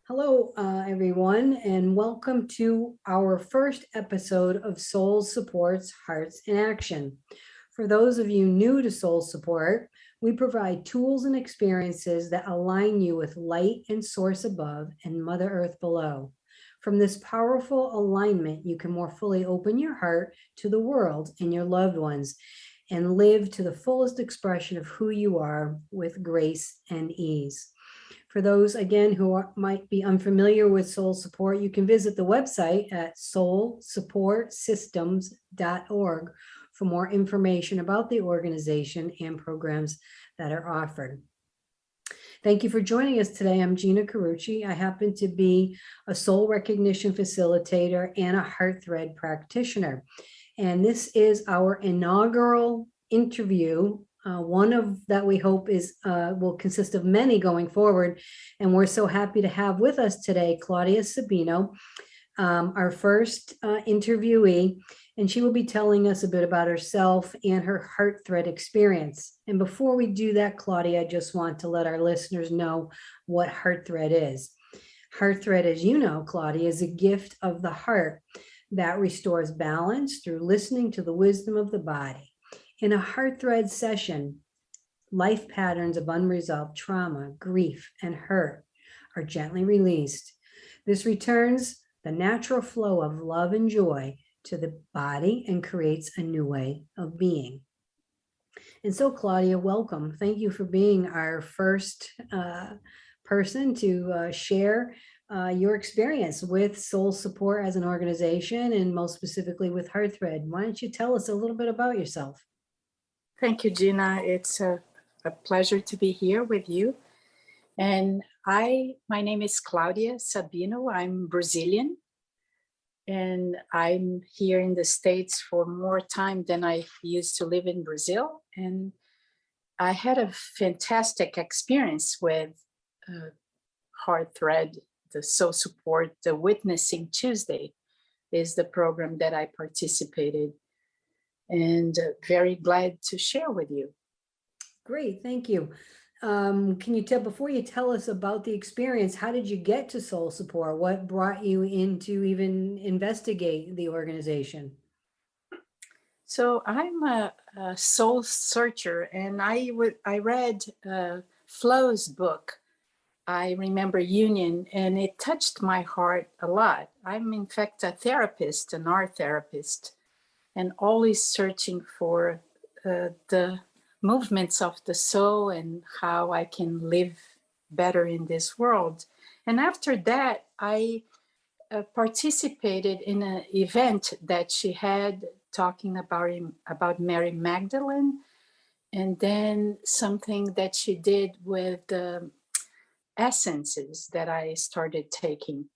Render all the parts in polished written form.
Hello, everyone, and welcome to our first episode of Soul Support's Hearts in Action. For those of you new to Soul Support, we provide tools and experiences that align you with light and source above and Mother Earth below. From this powerful alignment, you can more fully open your heart to the world and your loved ones and live to the fullest expression of who you are with grace and ease. For those, again, might be unfamiliar with Soul Support, you can visit the website at soulsupportsystems.org for more information about the organization and programs that are offered. Thank you for joining us today. I'm Gina Carucci. I happen to be a soul recognition facilitator and a HeartThread practitioner. And this is our inaugural interview, one of that we hope is will consist of many going forward. And we're so happy to have with us today Claudia Sabino, our first interviewee, and she will be telling us a bit about herself and her HeartThread experience. And before we do that, Claudia, I just want to let our listeners know what HeartThread is. HeartThread, as you know, Claudia, is a gift of the heart that restores balance through listening to the wisdom of the body. In a HeartThread session, life patterns of unresolved trauma, grief, and hurt are gently released. This returns the natural flow of love and joy to the body and creates a new way of being. And so, Claudia, welcome. Thank you for being our first person to share your experience with Soul Support as an organization, and most specifically with HeartThread. Why don't you tell us a little bit about yourself? Thank you, Gina. It's a pleasure to be here with you. And my name is Claudia Sabino. I'm Brazilian. And I'm here in the States for more time than I used to live in Brazil. And I had a fantastic experience with HeartThread, the Soul Support, the Witnessing Tuesday is the program that I participated, and very glad to share with you. Great, thank you. Can you tell, before you tell us about the experience, how did you get to Soul Support? What brought you in to even investigate the organization? So I'm a soul searcher, and I read Flo's book, I Remember Union, and it touched my heart a lot. I'm in fact a therapist, an art therapist, and always searching for the movements of the soul and how I can live better in this world. And after that, I participated in an event that she had talking about Mary Magdalene, and then something that she did with the essences that I started taking.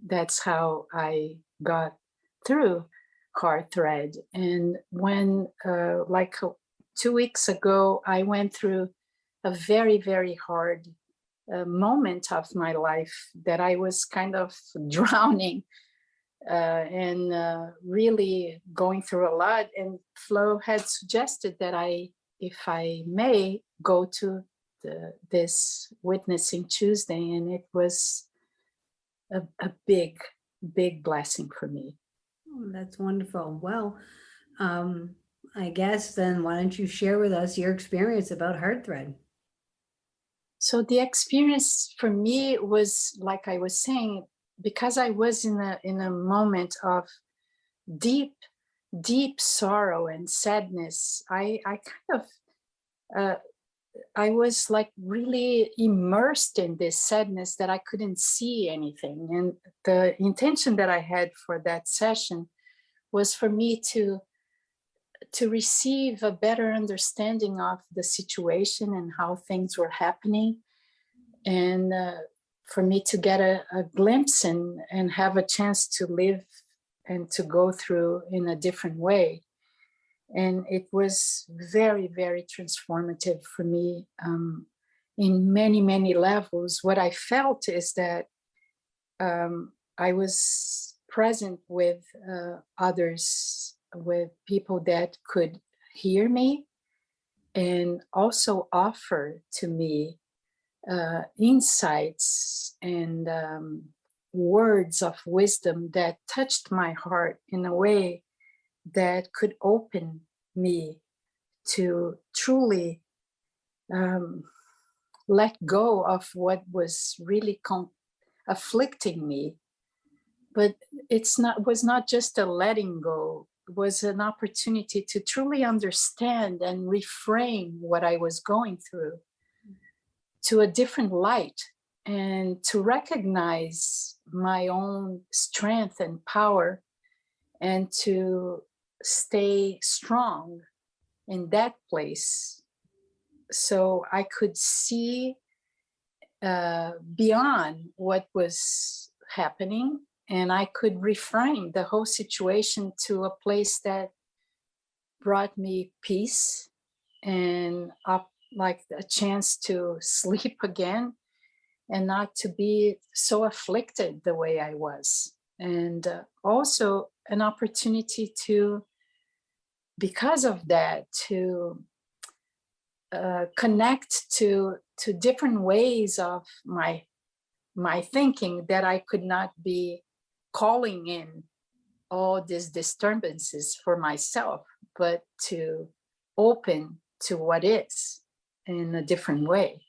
That's how I got through HeartThread. And when, 2 weeks ago, I went through a very, very hard moment of my life that I was kind of drowning and really going through a lot. And Flo had suggested that if I may, go to this Witnessing Tuesday, and it was a big, big blessing for me. Oh, that's wonderful. Well, I guess then why don't you share with us your experience about HeartThread? So the experience for me was, like I was saying, because I was in a moment of deep, deep sorrow and sadness. I kind of I was like really immersed in this sadness that I couldn't see anything. And the intention that I had for that session was for me to receive a better understanding of the situation and how things were happening, and for me to get a glimpse and have a chance to live and to go through in a different way. And it was very, very transformative for me in many, many levels. What I felt is that I was present with others, with people that could hear me and also offer to me insights and words of wisdom that touched my heart in a way that could open me to truly let go of what was really afflicting me. But was not just a letting go, it was an opportunity to truly understand and reframe what I was going through to a different light, and to recognize my own strength and power, and to stay strong in that place so I could see beyond what was happening, and I could reframe the whole situation to a place that brought me peace and like a chance to sleep again and not to be so afflicted the way I was. And also an opportunity to, because of that, to connect to different ways of my thinking, that I could not be calling in all these disturbances for myself, but to open to what is in a different way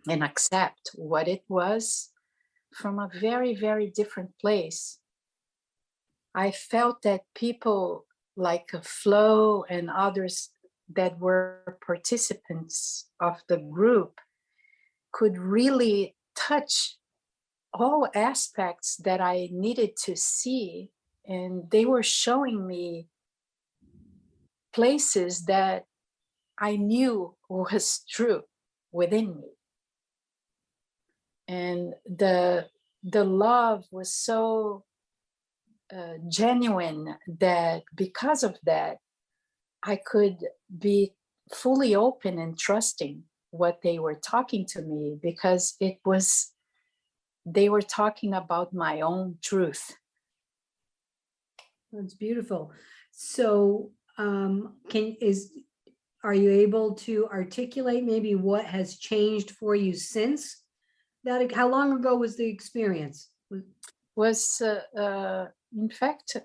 and accept what it was from a very, very different place. I felt that people like Flo and others that were participants of the group could really touch all aspects that I needed to see. And they were showing me places that I knew was true within me. And the love was so genuine that because of that, I could be fully open and trusting what they were talking to me, because they were talking about my own truth. That's beautiful. So are you able to articulate maybe what has changed for you since that? How long ago was the experience? Was in fact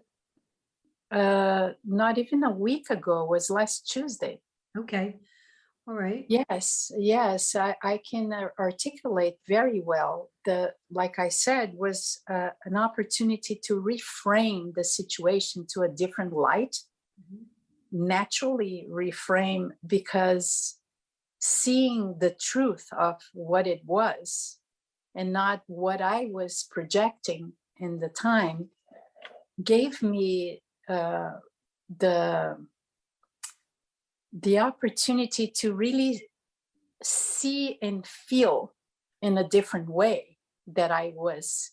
not even a week ago, was last Tuesday. Okay. All right. Yes, I can articulate very well. Like I said, was an opportunity to reframe the situation to a different light, naturally reframe, because seeing the truth of what it was and not what I was projecting in the time gave me the opportunity to really see and feel in a different way that I was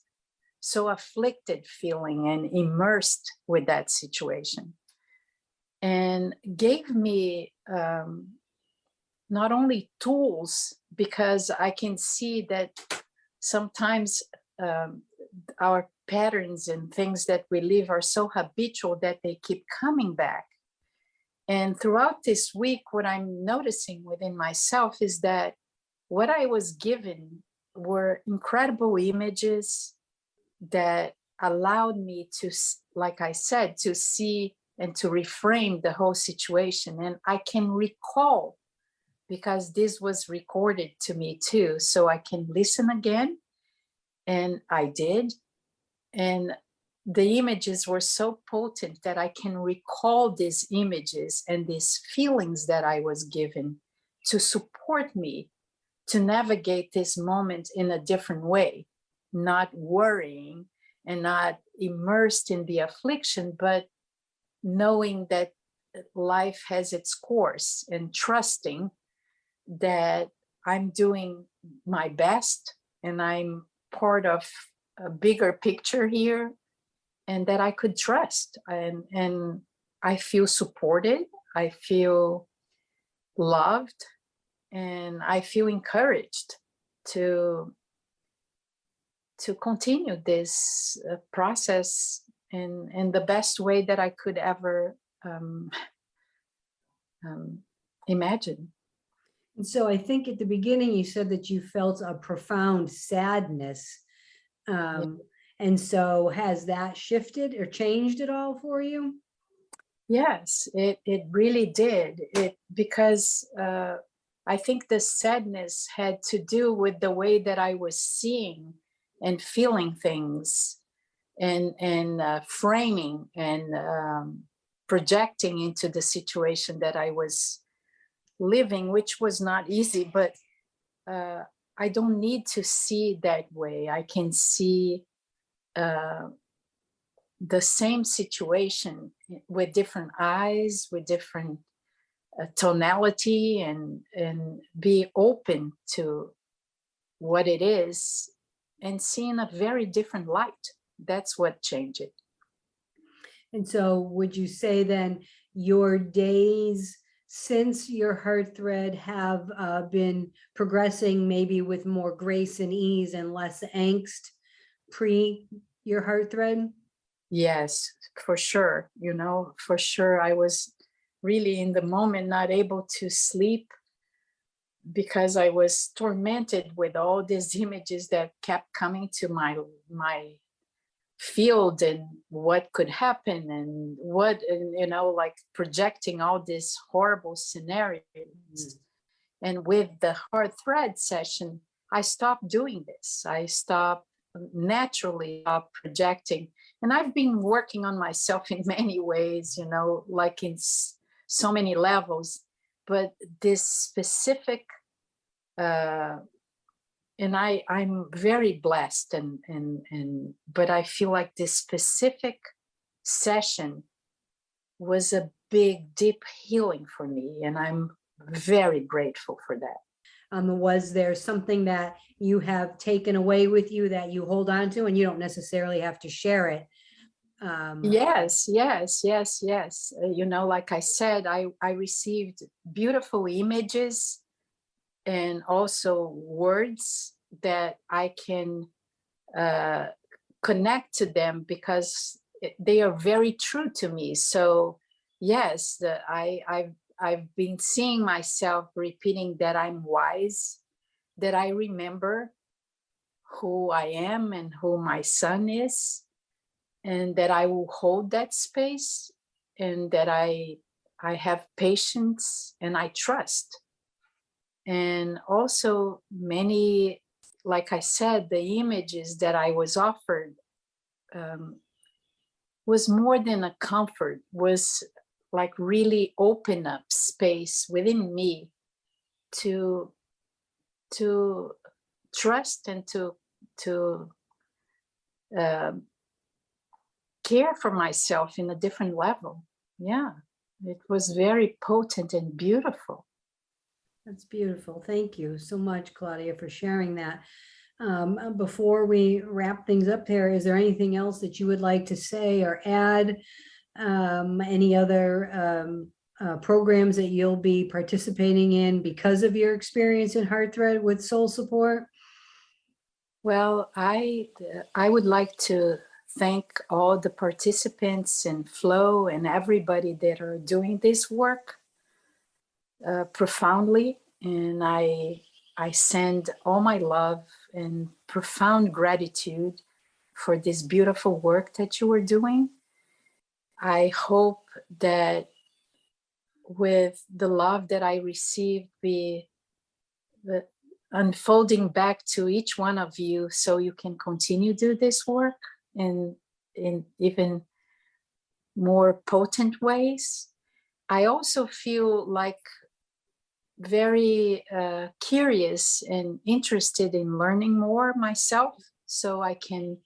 so afflicted feeling and immersed with that situation, and gave me not only tools, because I can see that sometimes our patterns and things that we live are so habitual that they keep coming back. And throughout this week, what I'm noticing within myself is that what I was given were incredible images that allowed me to, like I said, to see and to reframe the whole situation. And I can recall, because this was recorded to me too, so I can listen again. And I did. And the images were so potent that I can recall these images and these feelings that I was given to support me to navigate this moment in a different way, not worrying and not immersed in the affliction, but knowing that life has its course and trusting that I'm doing my best and I'm part of a bigger picture here, and that I could trust. And I feel supported, I feel loved, and I feel encouraged to continue this process in the best way that I could ever imagine. And so I think at the beginning you said that you felt a profound sadness. Yeah. And so has that shifted or changed at all for you? Yes, it really did. It because I think the sadness had to do with the way that I was seeing and feeling things, and framing and projecting into the situation that I was living, which was not easy. But uh, I don't need to see that way. I can see uh, the same situation with different eyes, with different tonality, and be open to what it is and seeing a very different light. That's what changed it. And so would you say then your days since your heart thread have been progressing maybe with more grace and ease and less angst pre your heart thread? Yes, for sure. You know, for sure. I was really in the moment not able to sleep because I was tormented with all these images that kept coming to my field, and what could happen, and what, and you know, like projecting all these horrible scenarios. And with the heart thread session, I stopped doing this. I stopped naturally stopped projecting. And I've been working on myself in many ways, you know, like in so many levels. But this specific, uh, and I'm very blessed, and but I feel like this specific session was a big, deep healing for me, and I'm very grateful for that. Was there something that you have taken away with you that you hold on to, and you don't necessarily have to share it? Yes, yes, yes, yes. You know, like I said, I received beautiful images and also words that I can uh, connect to them because they are very true to me. So yes, I've been seeing myself repeating that I'm wise, that I remember who I am and who my son is, and that I will hold that space, and that I have patience and I trust. And also many, like I said, the images that I was offered um, was more than a comfort, was like really open up space within me to to trust and to uh, care for myself in a different level. Yeah, it was very potent and beautiful. That's beautiful. Thank you so much, Claudia, for sharing that. Before we wrap things up here, is there anything else that you would like to say or add? Any other programs that you'll be participating in because of your experience in HeartThread with Soul Support? Well, I would like to thank all the participants and Flow and everybody that are doing this work profoundly, and I send all my love and profound gratitude for this beautiful work that you are doing. I hope that with the love that I received be unfolding back to each one of you, so you can continue do this work and in even more potent ways. I also feel like very curious and interested in learning more myself, so I can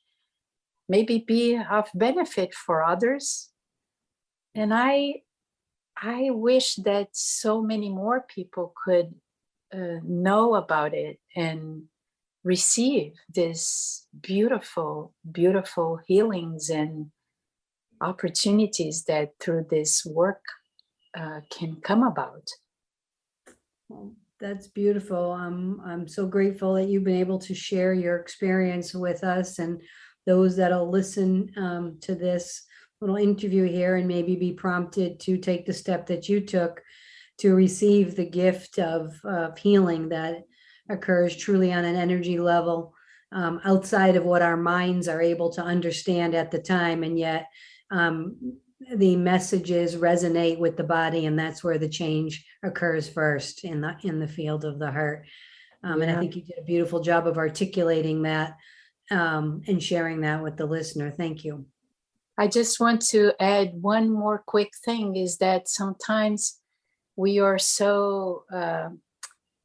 maybe be of benefit for others. And I wish that so many more people could know about it and receive this beautiful, beautiful healings and opportunities that through this work can come about. Well, that's beautiful. I'm so grateful that you've been able to share your experience with us and those that'll listen to this little interview here and maybe be prompted to take the step that you took to receive the gift of healing that occurs truly on an energy level, outside of what our minds are able to understand at the time. And yet the messages resonate with the body, and that's where the change occurs first in the field of the heart. And I think you did a beautiful job of articulating that and sharing that with the listener. Thank you. I just want to add one more quick thing, is that sometimes we are so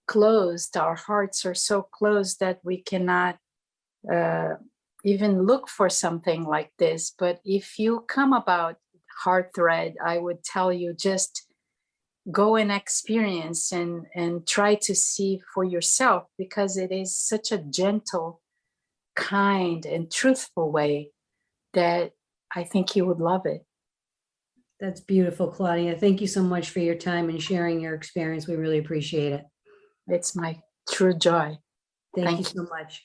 closed, our hearts are so closed that we cannot even look for something like this. But if you come about HeartThread, I would tell you, just go and experience and try to see for yourself, because it is such a gentle, kind, and truthful way that I think you would love it. That's beautiful, Claudia. Thank you so much for your time and sharing your experience. We really appreciate it. It's my true joy. Thank you so much.